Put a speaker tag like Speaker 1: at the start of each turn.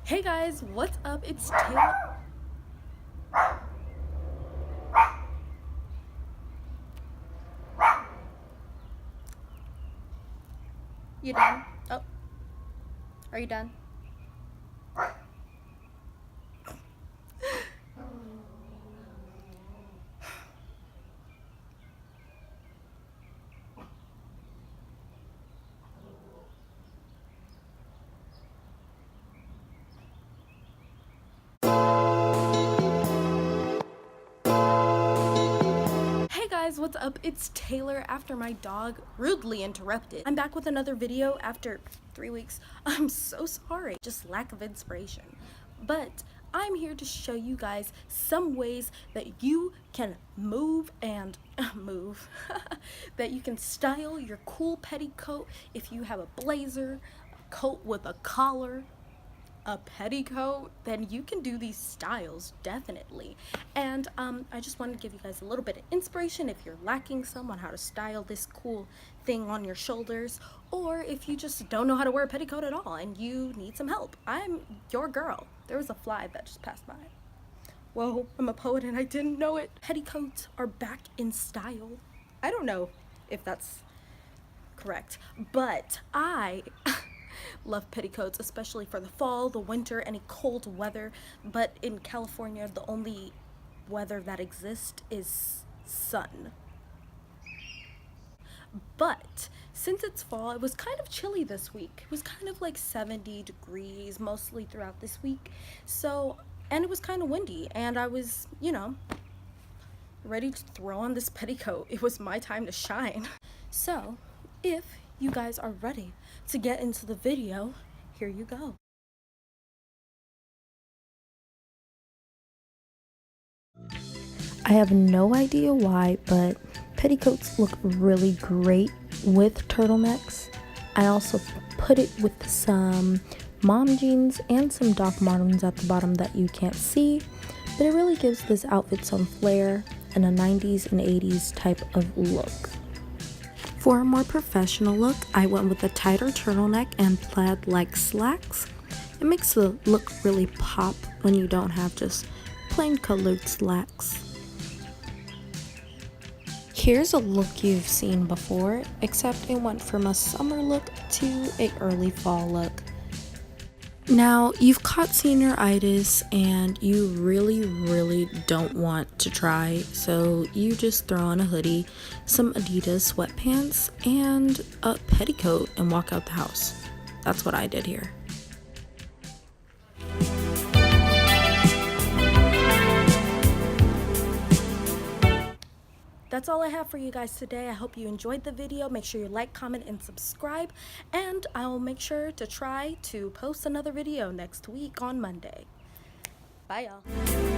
Speaker 1: Hey guys, what's up? It's Taylor. You done? Oh, are you done? Hey guys, what's up? It's Taylor after my dog rudely interrupted. I'm back with another video after 3 weeks. I'm so sorry, just lack of inspiration. But I'm here to show you guys some ways that you can move and move, that you can style your cool petticoat if you have a blazer, a coat with a collar, a petticoat, then you can do these styles definitely. And I just wanted to give you guys a little bit of inspiration if you're lacking some on how to style this cool thing on your shoulders, or if you just don't know how to wear a petticoat at all and you need some help. I'm your girl. There was a fly that just passed by. Whoa, I'm a poet and I didn't know it. Petticoats are back in style. I don't know if that's correct, but I love petticoats, especially for the fall, the winter, any cold weather. But in California, the only weather that exists is sun. But since it's fall, it was kind of chilly this week. It was kind of like 70 degrees mostly throughout this week. So, and it was kind of windy, and I was, ready to throw on this petticoat. It was my time to shine. So, if you guys are ready to get into the video, here you go.
Speaker 2: I have no idea why, but petticoats look really great with turtlenecks. I also put it with some mom jeans and some Doc Martens at the bottom that you can't see, but it really gives this outfit some flair and a 90s and 80s type of look. For a more professional look, I went with a tighter turtleneck and plaid-like slacks. It makes the look really pop when you don't have just plain colored slacks. Here's a look you've seen before, except it went from a summer look to an early fall look. Now, you've caught senioritis and you really don't want to try, so you just throw on a hoodie, some Adidas sweatpants, and a petticoat and walk out the house. That's what I did here.
Speaker 1: That's all I have for you guys today. I hope you enjoyed the video. Make sure you like, comment, and subscribe. And I'll make sure to try to post another video next week on Monday. Bye, y'all.